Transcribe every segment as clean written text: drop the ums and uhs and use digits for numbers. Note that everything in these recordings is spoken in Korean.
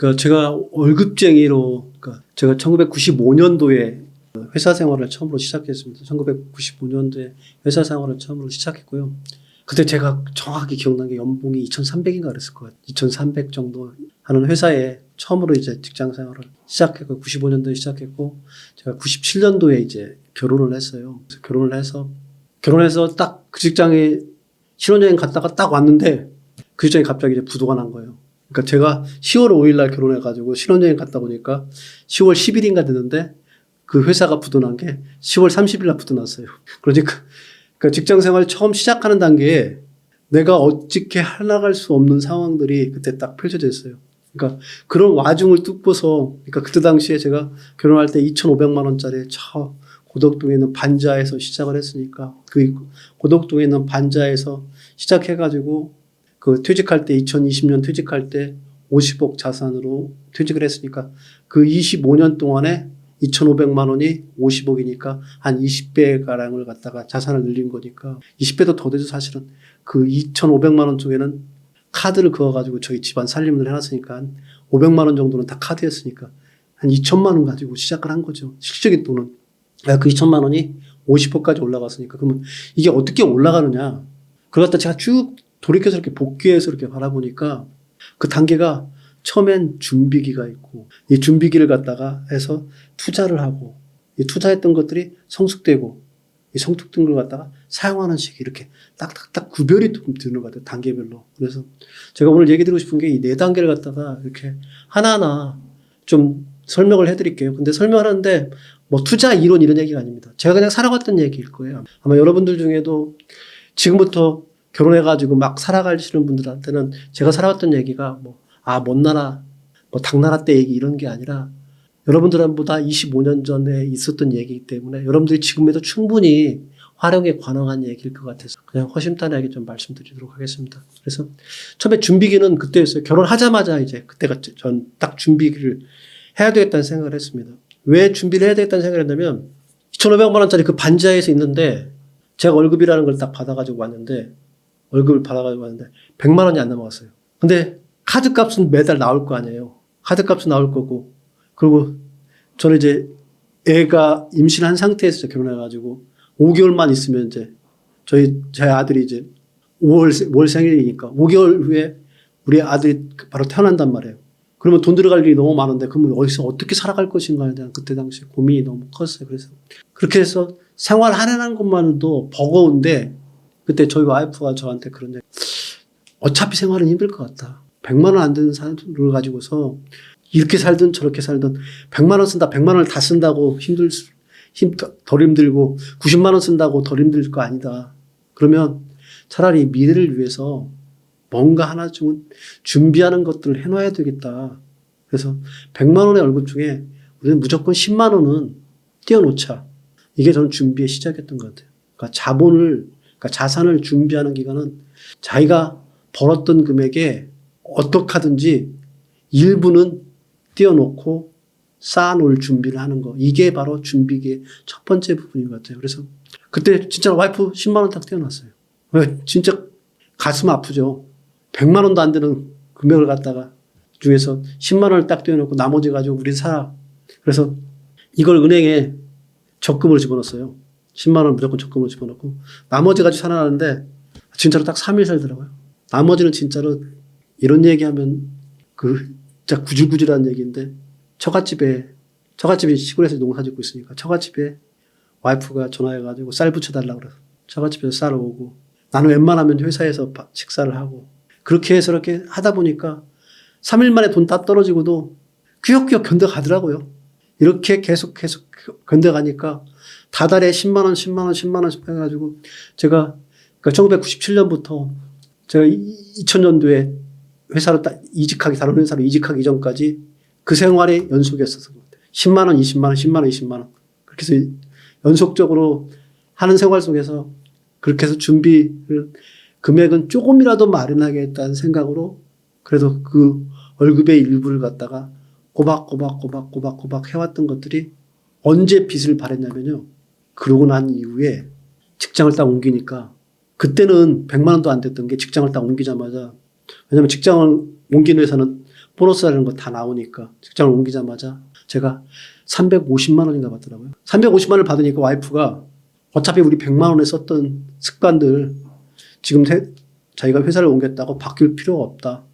그러니까 제가 월급쟁이로, 그러니까 제가 1995년도에 회사 생활을 처음으로 시작했습니다. 1995년도에 회사 생활을 처음으로 시작했고요. 그때 제가 정확하게 기억나는 게 연봉이 2,300인가 그랬을 거예요. 2,300 정도 하는 회사에 처음으로 이제 직장 생활을 시작했고, 95년도에 시작했고, 제가 97년도에 이제 결혼을 했어요. 그래서 결혼해서 딱 그 직장에 신혼여행 갔다가 딱 왔는데 그 직장에 갑자기 이제 부도가 난 거예요. 그러니까 제가 10월 5일 날 결혼해가지고 신혼여행 갔다 오니까 10월 10일인가 됐는데 그 회사가 부도난 게 10월 30일 날 부도났어요. 그러니까 직장 생활 처음 시작하는 단계에 내가 어떻게 해나갈 수 없는 상황들이 그때 딱 펼쳐져 있어요. 그러니까 그런 와중을 뚫고서, 그러니까 그때 당시에 제가 결혼할 때 2,500만 원짜리 저 고덕동에 있는 반자에서 시작을 했으니까, 그 고덕동에 있는 반자에서 시작해가지고 그 퇴직할 때 2020년 퇴직할 때 50억 자산으로 퇴직을 했으니까 그 25년 동안에 2,500만 원이 50억이니까 한 20배 가량을 갖다가 자산을 늘린 거니까 20배도 더 되죠. 사실은 그 2,500만 원 쪽에는 카드를 그어가지고 저희 집안 살림을 해놨으니까 한 500만 원 정도는 다 카드였으니까 한 2천만 원 가지고 시작을 한 거죠. 실질적인 돈은. 그 2천만 원이 50억까지 올라갔으니까 그러면 이게 어떻게 올라가느냐. 그걸 갖다 제가 쭉 돌이켜서 이렇게 복귀해서 이렇게 바라보니까 그 단계가 처음엔 준비기가 있고 이 준비기를 갖다가 해서 투자를 하고 이 투자했던 것들이 성숙되고 이 성숙된 걸 갖다가 사용하는 시기 이렇게 딱딱딱 구별이 되는 것 같아요. 단계별로. 그래서 제가 오늘 얘기 드리고 싶은 게 이 네 단계를 갖다가 이렇게 하나하나 좀 설명을 해드릴게요. 근데 설명하는데 뭐 투자 이론 이런 얘기가 아닙니다. 제가 그냥 살아왔던 얘기일 거예요. 아마 여러분들 중에도 지금부터 결혼해가지고 막 살아가시는 분들한테는 제가 살아왔던 얘기가 먼 나라, 당나라 때 얘기 이런 게 아니라 여러분들보다 25년 전에 있었던 얘기이기 때문에 여러분들이 지금에도 충분히 활용에 관한 얘기일 것 같아서 그냥 허심탄회하게 좀 말씀드리도록 하겠습니다. 그래서 처음에 준비기는 그때였어요. 결혼하자마자 이제 그때가 전 딱 준비기를 해야 되겠다는 생각을 했습니다. 왜 준비를 해야 되겠다는 생각을 했냐면 2,500만 원짜리 그 반지하에서 있는데 제가 월급이라는 걸 딱 받아가지고 왔는데 100만 원이 안 넘어갔어요. 근데 카드 값은 매달 나올 거 아니에요. 카드 값은 나올 거고. 그리고 저는 이제 애가 임신한 상태에서 결혼해가지고 5개월만 있으면 이제 제 아들이 이제 5월 생일이니까 5개월 후에 우리 아들이 바로 태어난단 말이에요. 그러면 돈 들어갈 일이 너무 많은데 그러면 어디서 어떻게 살아갈 것인가에 대한 그때 당시 고민이 너무 컸어요. 그래서 그렇게 해서 생활하려는 것만도 버거운데 그때 저희 와이프가 저한테 그런 얘기, 어차피 생활은 힘들 것 같다. 100만 원 안 되는 사람을 가지고서 이렇게 살든 저렇게 살든 100만 원 쓴다. 100만 원을 다 쓴다고 덜 힘들고 90만 원 쓴다고 덜 힘들 거 아니다. 그러면 차라리 미래를 위해서 뭔가 하나 좀 준비하는 것들을 해놔야 되겠다. 그래서 100만 원의 월급 중에 우리는 무조건 10만 원은 띄워놓자. 이게 저는 준비의 시작이었던 것 같아요. 그러니까 자산을 준비하는 기간은 자기가 벌었던 금액에 어떻게 하든지 일부는 띄워놓고 쌓아놓을 준비를 하는 거. 이게 바로 준비의 첫 번째 부분인 것 같아요. 그래서 그때 진짜 와이프 10만 원 딱 띄워놨어요. 진짜 가슴 아프죠. 100만 원도 안 되는 금액을 갖다가 중에서 10만 원을 딱 띄워놓고 나머지 가지고 우리 살아. 그래서 이걸 은행에 적금으로 집어넣었어요. 10만 원 무조건 적금으로 집어넣고 나머지 가지고 살아나는데 진짜로 딱 3일 살더라고요. 나머지는 진짜로 이런 얘기하면 진짜 구질구질한 얘기인데 처갓집이 시골에서 농사 짓고 있으니까 처갓집에 와이프가 전화해가지고 쌀 붙여달라고 그래서 처갓집에서 쌀을 오고 나는 웬만하면 회사에서 식사를 하고 그렇게 해서 이렇게 하다 보니까 3일 만에 돈 다 떨어지고도 꾸역꾸역 견뎌가더라고요. 이렇게 계속 견뎌가니까 다달에 10만 원 해가지고 제가 그러니까 1997년부터 제가 2000년도에 회사로 딱 다른 회사로 이직하기 이전까지 그 생활의 연속이었어서 10만 원, 20만 원, 10만 원, 20만 원 그렇게 해서 연속적으로 하는 생활 속에서 그렇게 해서 준비를 금액은 조금이라도 마련하겠다는 생각으로 그래도 그 월급의 일부를 갖다가 꼬박 해왔던 것들이 언제 빚을 발했냐면요. 그러고 난 이후에 직장을 딱 옮기니까 그때는 100만 원도 안 됐던 게 직장을 딱 옮기자마자 왜냐면 직장을 옮기는 회사는 보너스라는 거 다 나오니까 직장을 옮기자마자 제가 350만 원인가 받더라고요. 350만 원을 받으니까 와이프가 어차피 우리 100만 원에 썼던 습관들 지금 자기가 회사를 옮겼다고 바뀔 필요가 없다.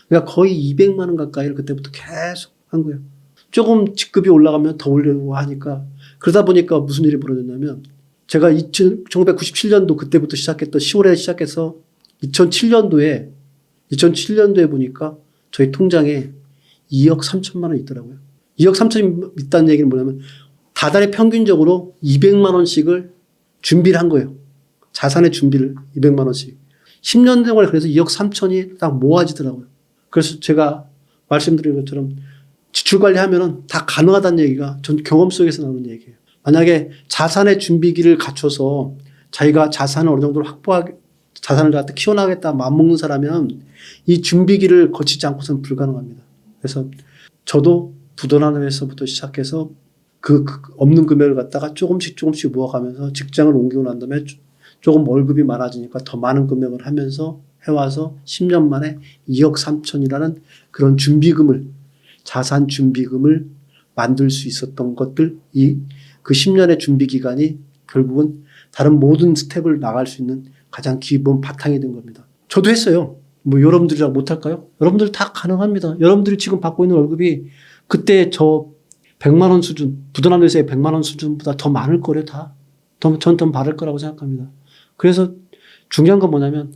그러니까 거의 200만 원 가까이를 그때부터 계속 한 거예요. 조금 직급이 올라가면 더 올리려고 하니까 그러다 보니까 무슨 일이 벌어졌냐면 제가 1997년도 그때부터 시작했던 10월에 시작해서 2007년도에 보니까 저희 통장에 2억 3천만 원 있더라고요. 2억 3천이 있다는 얘기는 뭐냐면 다달에 평균적으로 200만 원씩을 준비를 한 거예요. 자산의 준비를 200만 원씩. 10년 동안 그래서 2억 3천이 딱 모아지더라고요. 그래서 제가 말씀드린 것처럼 지출 관리하면은 다 가능하다는 얘기가 전 경험 속에서 나오는 얘기예요. 만약에 자산의 준비기를 갖춰서 자기가 자산을 어느 정도 자산을 갖다 키워나가겠다 마음먹는 사람이면 이 준비기를 거치지 않고서는 불가능합니다. 그래서 저도 부도난에서부터 시작해서 그 없는 금액을 갖다가 조금씩 모아가면서 직장을 옮기고 난 다음에 조금 월급이 많아지니까 더 많은 금액을 하면서 해와서 10년 만에 2억 3천이라는 그런 준비금을 자산 준비금을 만들 수 있었던 것들 그 10년의 준비 기간이 결국은 다른 모든 스텝을 나갈 수 있는 가장 기본 바탕이 된 겁니다. 저도 했어요. 뭐 여러분들이랑 못할까요? 여러분들 다 가능합니다. 여러분들이 지금 받고 있는 월급이 그때 저 100만 원 수준, 부도난 회사의 100만 원 수준보다 더 많을 거래요, 다. 전 더 많을 거라고 생각합니다. 그래서 중요한 건 뭐냐면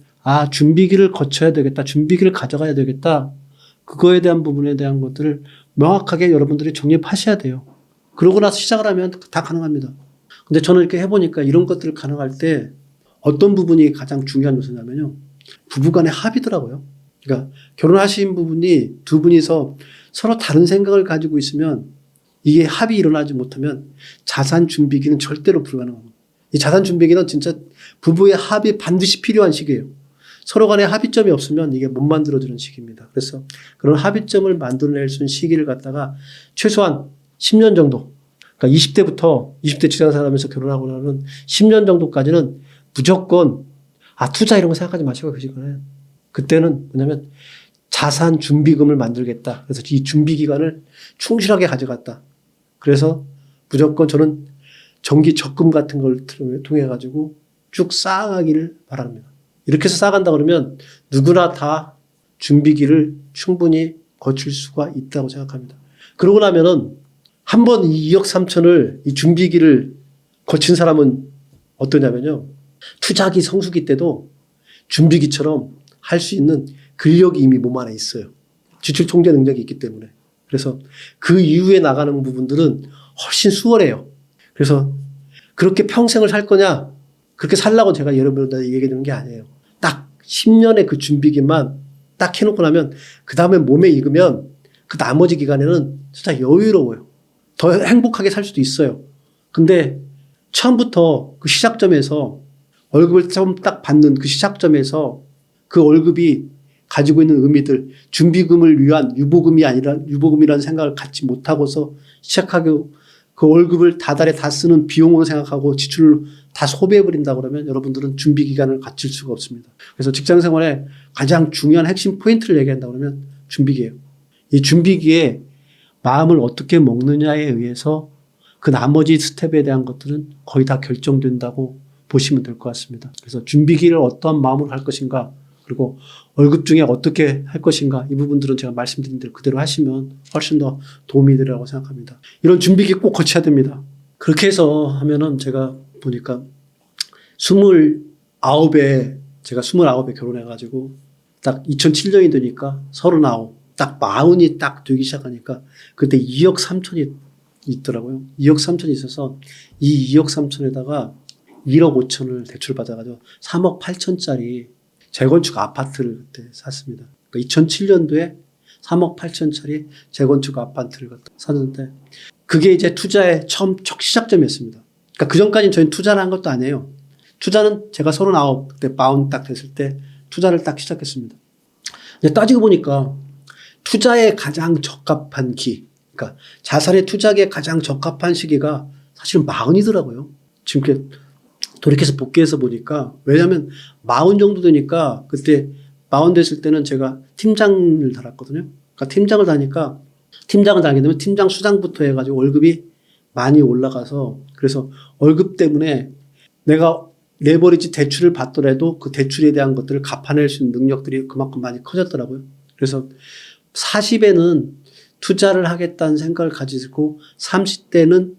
준비기를 거쳐야 되겠다. 준비기를 가져가야 되겠다. 그거에 대한 부분에 대한 것들을 명확하게 여러분들이 정립하셔야 돼요. 그러고 나서 시작을 하면 다 가능합니다. 근데 저는 이렇게 해보니까 이런 것들을 가능할 때 어떤 부분이 가장 중요한 요소냐면요. 부부간의 합이더라고요. 그러니까 결혼하신 부분이 두 분이서 서로 다른 생각을 가지고 있으면 이게 합이 일어나지 못하면 자산 준비기는 절대로 불가능합니다. 이 자산 준비기는 진짜 부부의 합이 반드시 필요한 시기예요. 서로 간에 합의점이 없으면 이게 못 만들어지는 시기입니다. 그래서 그런 합의점을 만들어낼 수 있는 시기를 갖다가 최소한 10년 정도, 그러니까 20대 직장 생활하면서 결혼하고 나면 10년 정도까지는 무조건 투자 이런 거 생각하지 마시고 그 시간에 그때는 뭐냐면 자산 준비금을 만들겠다. 그래서 이 준비 기간을 충실하게 가져갔다. 그래서 무조건 저는 정기 적금 같은 걸 통해 가지고 쭉 쌓아가기를 바랍니다. 이렇게 해서 쌓아간다 그러면 누구나 다 준비기를 충분히 거칠 수가 있다고 생각합니다. 그러고 나면은 한번 이 2억 3천을 이 준비기를 거친 사람은 어떠냐면요. 투자기 성수기 때도 준비기처럼 할 수 있는 근력이 이미 몸 안에 있어요. 지출 통제 능력이 있기 때문에. 그래서 그 이후에 나가는 부분들은 훨씬 수월해요. 그래서 그렇게 평생을 살 거냐? 그렇게 살라고 제가 여러분들한테 얘기해 주는 게 아니에요. 딱 10년의 그 준비기만 딱 해놓고 나면 그 다음에 몸에 익으면 그 나머지 기간에는 진짜 여유로워요. 더 행복하게 살 수도 있어요. 근데 처음부터 그 시작점에서 월급을 좀 딱 받는 그 시작점에서 그 월급이 가지고 있는 의미들, 준비금을 위한 유보금이라는 생각을 갖지 못하고서 시작하고 그 월급을 다달에 다 쓰는 비용으로 생각하고 지출을 다 소비해버린다 그러면 여러분들은 준비 기간을 갖출 수가 없습니다. 그래서 직장 생활에 가장 중요한 핵심 포인트를 얘기한다 그러면 준비기예요. 이 준비기에 마음을 어떻게 먹느냐에 의해서 그 나머지 스텝에 대한 것들은 거의 다 결정된다고 보시면 될 것 같습니다. 그래서 준비기를 어떠한 마음으로 할 것인가 그리고 월급 중에 어떻게 할 것인가 이 부분들은 제가 말씀드린 대로 그대로 하시면 훨씬 더 도움이 되리라고 생각합니다. 이런 준비기 꼭 거쳐야 됩니다. 그렇게 해서 하면은 제가 보니까 29에 결혼해가지고 딱 2007년이 되니까 39, 딱 40이 딱 되기 시작하니까 그때 2억 3천이 있더라고요. 2억 3천이 있어서 이 2억 3천에다가 1억 5천을 대출 받아가지고 3억 8천짜리 재건축 아파트를 그때 샀습니다. 그러니까 2007년도에 3억 8천짜리 재건축 아파트를 샀는데 그게 이제 투자의 첫 시작점이었습니다. 그러니까 그 전까지는 저희는 투자를 한 것도 아니에요. 투자는 제가 39 그때 마흔 딱 됐을 때 투자를 딱 시작했습니다. 근데 따지고 보니까 투자에 가장 적합한 그러니까 자산의 투자에 가장 적합한 시기가 사실은 40이더라고요. 지금 이렇게 돌이켜서 복귀해서 보니까 왜냐하면 40 정도 되니까 그때 40 됐을 때는 제가 팀장을 달았거든요. 그러니까 팀장을 다니게 되면 팀장 수당부터 해가지고 월급이 많이 올라가서 그래서 월급 때문에 내가 레버리지 대출을 받더라도 그 대출에 대한 것들을 갚아낼 수 있는 능력들이 그만큼 많이 커졌더라고요. 그래서 40에는 투자를 하겠다는 생각을 가지고 30대는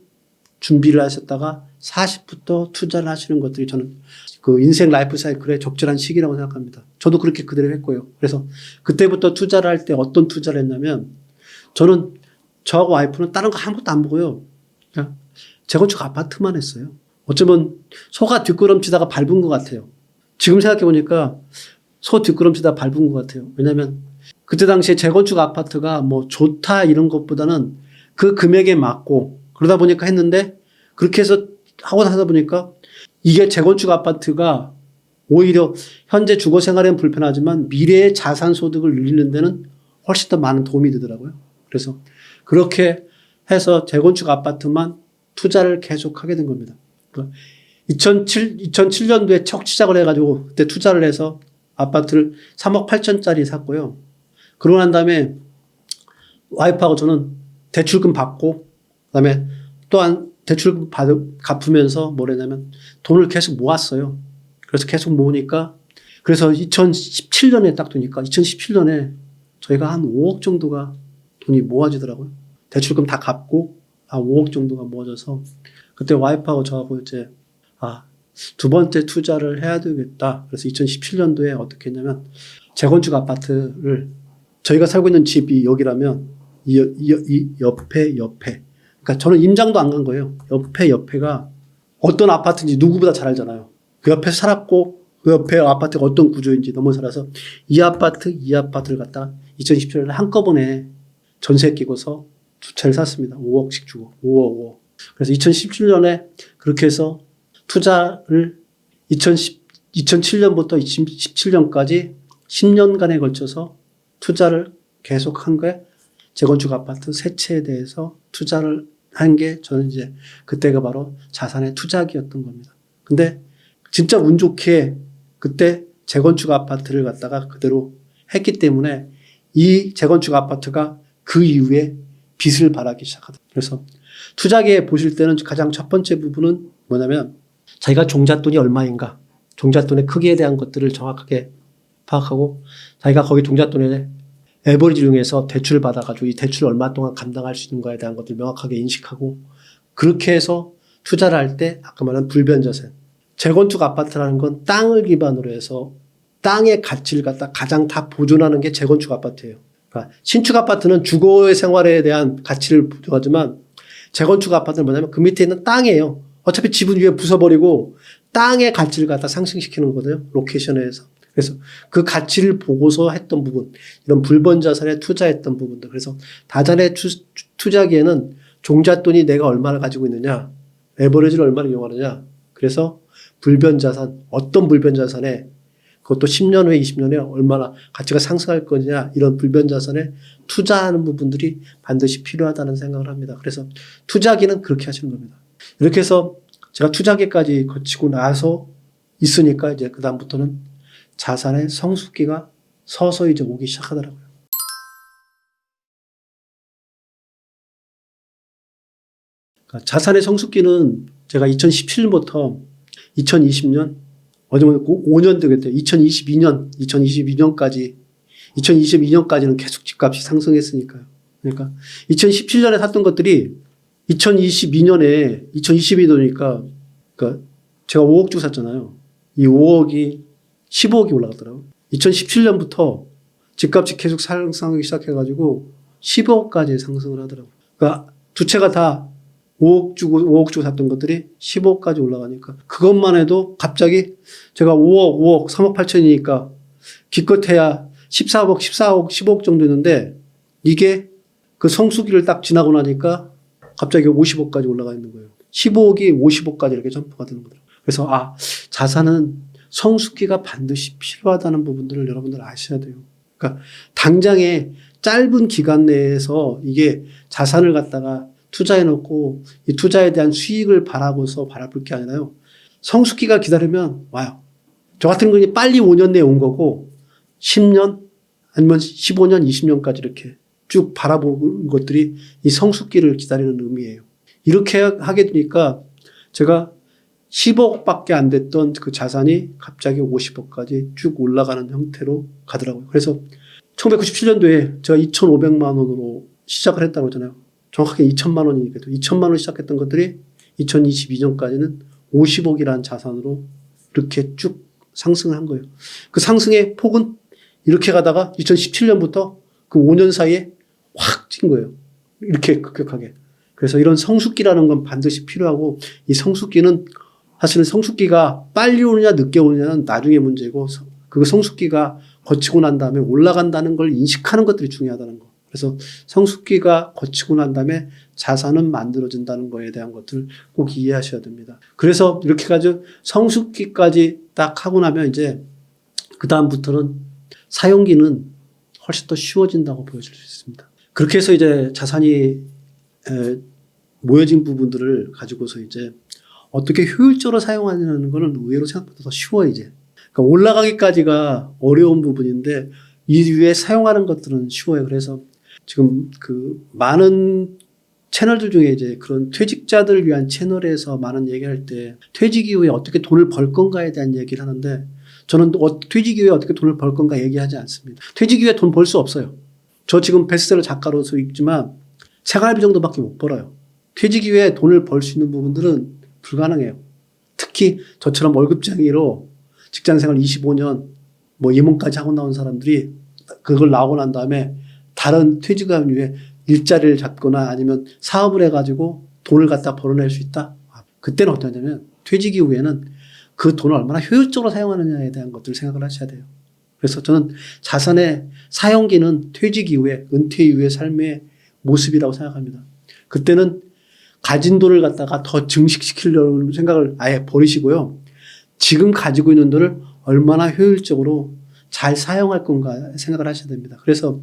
준비를 하셨다가 40부터 투자를 하시는 것들이 저는 그 인생 라이프 사이클의 적절한 시기라고 생각합니다. 저도 그렇게 그대로 했고요. 그래서 그때부터 투자를 할 때 어떤 투자를 했냐면 저는 저하고 와이프는 다른 거 아무것도 안 보고요. 그냥 재건축 아파트만 했어요. 어쩌면 소가 뒷걸음치다가 밟은 것 같아요. 지금 생각해 보니까 소 뒷걸음치다가 밟은 것 같아요. 왜냐하면 그때 당시에 재건축 아파트가 뭐 좋다 이런 것보다는 그 금액에 맞고 그러다 보니까 했는데 그렇게 해서 하고 나서 보니까 이게 재건축 아파트가 오히려 현재 주거 생활에는 불편하지만 미래의 자산 소득을 늘리는 데는 훨씬 더 많은 도움이 되더라고요. 그래서 그렇게 해서 재건축 아파트만 투자를 계속 하게 된 겁니다. 2007년도에 첫 시작을 해가지고 그때 투자를 해서 아파트를 3억 8천짜리 샀고요. 그러고 난 다음에 와이프하고 저는 대출금 받고 그다음에 또한 대출금 갚으면서 뭐랬냐면 돈을 계속 모았어요. 그래서 계속 모으니까 그래서 2017년에 딱 되니까 2017년에 저희가 한 5억 정도가 돈이 모아지더라고요. 대출금 다 갚고 5억 정도가 모아져서 그때 와이프하고 저하고 이제 두 번째 투자를 해야 되겠다. 그래서 2017년도에 어떻게 했냐면 재건축 아파트를 저희가 살고 있는 집이 여기라면 이 옆에 그러니까 저는 임장도 안 간 거예요. 옆에가 어떤 아파트인지 누구보다 잘 알잖아요. 그 옆에 살았고 그 옆에 아파트가 어떤 구조인지 너무 살아서 이 아파트를 갖다가 2017년에 한꺼번에 전세 끼고서 두 채를 샀습니다. 5억씩 주고 5억. 그래서 2017년에 그렇게 해서 투자를 2007년부터 2017년까지 10년간에 걸쳐서 투자를 계속 한 게 재건축 아파트 세 채에 대해서 투자를 한 게 저는 이제 그때가 바로 자산의 투자기였던 겁니다. 근데 진짜 운 좋게 그때 재건축 아파트를 갖다가 그대로 했기 때문에 이 재건축 아파트가 그 이후에 빚을 발하기 시작하다. 그래서 투자기에 보실 때는 가장 첫 번째 부분은 뭐냐면 자기가 종잣돈이 얼마인가, 종잣돈의 크기에 대한 것들을 정확하게 파악하고 자기가 거기 종잣돈에 에버리지를 이용해서 대출을 받아가지고 이 대출을 얼마 동안 감당할 수 있는 거에 대한 것들을 명확하게 인식하고 그렇게 해서 투자를 할 때 아까 말한 불변자산. 재건축 아파트라는 건 땅을 기반으로 해서 땅의 가치를 갖다 가장 다 보존하는 게 재건축 아파트예요. 그러니까 신축 아파트는 주거의 생활에 대한 가치를 보존하지만 재건축 아파트는 뭐냐면 그 밑에 있는 땅이에요. 어차피 집은 위에 부숴버리고 땅의 가치를 갖다 상승시키는 거거든요. 로케이션에서. 그래서 그 가치를 보고서 했던 부분, 이런 불변 자산에 투자했던 부분들. 그래서 다자의 투자기에는 종잣돈이 내가 얼마나 가지고 있느냐, 레버리지를 얼마나 이용하느냐. 그래서 불변 자산, 어떤 불변 자산에 그것도 10년 후에 20년 후에 얼마나 가치가 상승할 거냐 이런 불변 자산에 투자하는 부분들이 반드시 필요하다는 생각을 합니다. 그래서 투자기는 그렇게 하시는 겁니다. 이렇게 해서 제가 투자기까지 거치고 나서 있으니까 이제 그다음부터는 자산의 성숙기가 서서히 이제 오기 시작하더라고요. 그러니까 자산의 성숙기는 제가 2017년부터 2020년, 어쩌면 5년 되겠대요. 2022년까지는 계속 집값이 상승했으니까요. 그러니까 2017년에 샀던 것들이 2022년이니까, 그러니까 제가 5억 주고 샀잖아요. 이 5억이 15억이 올라갔더라고요. 2017년부터 집값이 계속 상승하기 시작해가지고 15억까지 상승을 하더라고요. 그러니까 두 채가 다 5억 주고 샀던 것들이 15억까지 올라가니까 그것만 해도 갑자기 제가 5억, 3억 8천이니까 기껏해야 14억, 15억 정도 있는데 이게 그 성수기를 딱 지나고 나니까 갑자기 50억까지 올라가 있는 거예요. 15억이 50억까지 이렇게 점프가 되는 거예요. 그래서 자산은 성숙기가 반드시 필요하다는 부분들을 여러분들 아셔야 돼요. 그러니까 당장에 짧은 기간 내에서 이게 자산을 갖다가 투자해 놓고 이 투자에 대한 수익을 바라보서 바라볼 게 아니라요. 성숙기가 기다리면 와요. 저 같은 경우는 빨리 5년 내에 온 거고 10년 아니면 15년, 20년까지 이렇게 쭉 바라보는 것들이 이 성숙기를 기다리는 의미예요. 이렇게 하게 되니까 제가 10억밖에 안 됐던 그 자산이 갑자기 50억까지 쭉 올라가는 형태로 가더라고요. 그래서 1997년도에 제가 2,500만 원으로 시작을 했다고 하잖아요. 정확하게 2천만 원이니까 2천만 원 시작했던 것들이 2022년까지는 50억이라는 자산으로 이렇게 쭉 상승을 한 거예요. 그 상승의 폭은 이렇게 가다가 2017년부터 그 5년 사이에 확 찐 거예요. 이렇게 급격하게. 그래서 이런 성숙기라는 건 반드시 필요하고, 이 성숙기는 사실은 성숙기가 빨리 오느냐 늦게 오느냐는 나중에 문제고, 그 성숙기가 거치고 난 다음에 올라간다는 걸 인식하는 것들이 중요하다는 거. 그래서 성숙기가 거치고 난 다음에 자산은 만들어진다는 거에 대한 것들을 꼭 이해하셔야 됩니다. 그래서 이렇게 가지고 성숙기까지 딱 하고 나면 이제 그 다음부터는 사용기는 훨씬 더 쉬워진다고 보여질 수 있습니다. 그렇게 해서 이제 자산이 모여진 부분들을 가지고서 이제 어떻게 효율적으로 사용하냐는 거는 의외로 생각보다 더 쉬워요, 이제. 그러니까 올라가기까지가 어려운 부분인데 이후에 사용하는 것들은 쉬워요. 그래서 지금 그 많은 채널들 중에 이제 그런 퇴직자들을 위한 채널에서 많은 얘기할 때 퇴직 이후에 어떻게 돈을 벌 건가에 대한 얘기를 하는데, 저는 퇴직 이후에 어떻게 돈을 벌 건가 얘기하지 않습니다. 퇴직 이후에 돈 벌 수 없어요. 저 지금 베스트셀러 작가로서 있지만 생활비 정도밖에 못 벌어요. 퇴직 이후에 돈을 벌 수 있는 부분들은 불가능해요. 특히 저처럼 월급쟁이로 직장생활 25년 뭐 임원까지 하고 나온 사람들이 그걸 나오고 난 다음에 다른 퇴직한 이후에 일자리를 잡거나 아니면 사업을 해가지고 돈을 갖다 벌어낼 수 있다? 그때는 어떠냐면 퇴직 이후에는 그 돈을 얼마나 효율적으로 사용하느냐에 대한 것들을 생각을 하셔야 돼요. 그래서 저는 자산의 사용기는 퇴직 이후에, 은퇴 이후의 삶의 모습이라고 생각합니다. 그때는 가진 돈을 갖다가 더 증식시키려는 생각을 아예 버리시고요. 지금 가지고 있는 돈을 얼마나 효율적으로 잘 사용할 건가 생각을 하셔야 됩니다. 그래서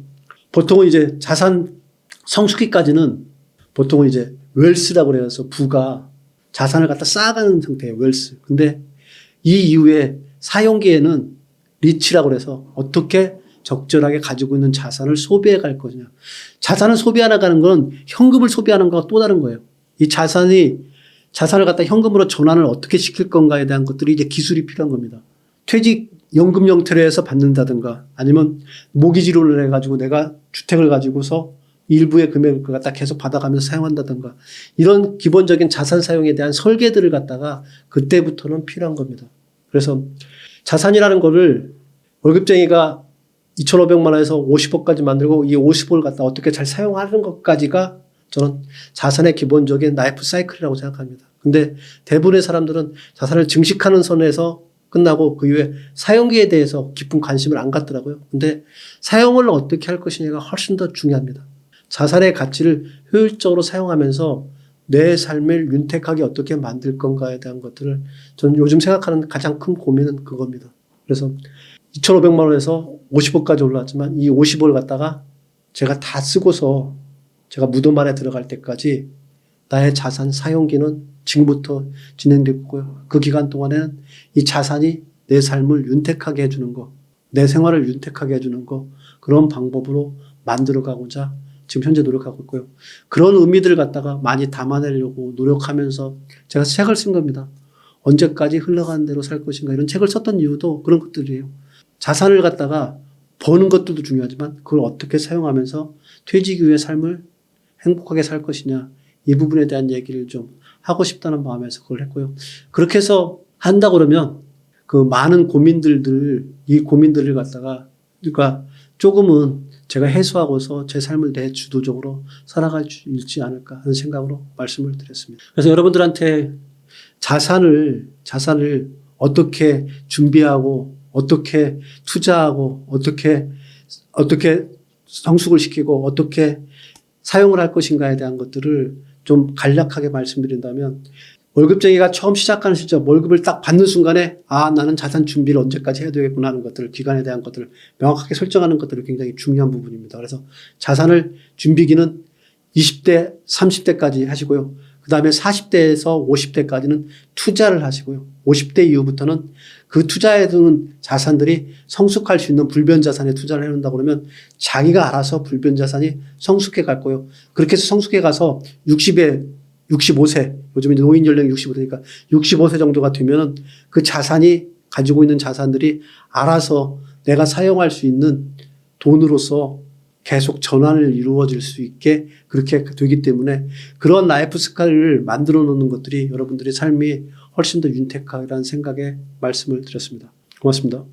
보통은 이제 자산 성숙기까지는 보통은 이제 웰스라고 해서 부가 자산을 갖다 쌓아가는 상태예요. 웰스. 근데 이 이후에 사용기에는 리치라고 해서 어떻게 적절하게 가지고 있는 자산을 소비해 갈 거냐. 자산을 소비하러 가는 건 현금을 소비하는 거와 또 다른 거예요. 이 자산을 갖다 현금으로 전환을 어떻게 시킬 건가에 대한 것들이 이제 기술이 필요한 겁니다. 퇴직 연금 형태로 해서 받는다든가 아니면 모기지로를 해가지고 내가 주택을 가지고서 일부의 금액을 갖다 계속 받아가면서 사용한다든가 이런 기본적인 자산 사용에 대한 설계들을 갖다가 그때부터는 필요한 겁니다. 그래서 자산이라는 거를 월급쟁이가 2,500만 원에서 50억까지 만들고 이 50억을 갖다 어떻게 잘 사용하는 것까지가 저는 자산의 기본적인 라이프 사이클이라고 생각합니다. 근데 대부분의 사람들은 자산을 증식하는 선에서 끝나고 그 이후에 사용기에 대해서 깊은 관심을 안 갖더라고요. 근데 사용을 어떻게 할 것이냐가 훨씬 더 중요합니다. 자산의 가치를 효율적으로 사용하면서 내 삶을 윤택하게 어떻게 만들 건가에 대한 것들을 저는 요즘 생각하는 가장 큰 고민은 그겁니다. 그래서 2,500만 원에서 50억까지 올라왔지만 이 50억을 갖다가 제가 다 쓰고서 제가 무덤 안에 들어갈 때까지 나의 자산 사용기는 지금부터 진행됐고요. 그 기간 동안에는 이 자산이 내 삶을 윤택하게 해주는 거, 내 생활을 윤택하게 해주는 거, 그런 방법으로 만들어가고자 지금 현재 노력하고 있고요. 그런 의미들을 갖다가 많이 담아내려고 노력하면서 제가 책을 쓴 겁니다. 언제까지 흘러가는 대로 살 것인가 이런 책을 썼던 이유도 그런 것들이에요. 자산을 갖다가 버는 것들도 중요하지만 그걸 어떻게 사용하면서 퇴직 이후의 삶을 행복하게 살 것이냐 이 부분에 대한 얘기를 좀 하고 싶다는 마음에서 그걸 했고요. 그렇게 해서 한다 그러면 그 많은 이 고민들을 갖다가 그러니까 조금은 제가 해소하고서 제 삶을 내 주도적으로 살아갈 수 있지 않을까 하는 생각으로 말씀을 드렸습니다. 그래서 여러분들한테 자산을 어떻게 준비하고 어떻게 투자하고 어떻게 성숙을 시키고 어떻게 사용을 할 것인가에 대한 것들을 좀 간략하게 말씀드린다면 월급쟁이가 처음 시작하는 시절 월급을 딱 받는 순간에 나는 자산 준비를 언제까지 해야 되겠구나 하는 것들, 기간에 대한 것들을 명확하게 설정하는 것들이 굉장히 중요한 부분입니다. 그래서 자산을 준비기는 20대, 30대까지 하시고요. 그 다음에 40대에서 50대까지는 투자를 하시고요. 50대 이후부터는 그 투자해 두는 자산들이 성숙할 수 있는 불변 자산에 투자를 해놓는다고 그러면 자기가 알아서 불변 자산이 성숙해 갈 거예요. 그렇게 해서 성숙해 가서 65세, 요즘 이제 노인 연령이 65세니까 65세 정도가 되면은 그 자산이 가지고 있는 자산들이 알아서 내가 사용할 수 있는 돈으로서 계속 전환을 이루어질 수 있게 그렇게 되기 때문에 그런 라이프 스타일을 만들어 놓는 것들이 여러분들의 삶이 훨씬 더 윤택하다는 생각에 말씀을 드렸습니다. 고맙습니다.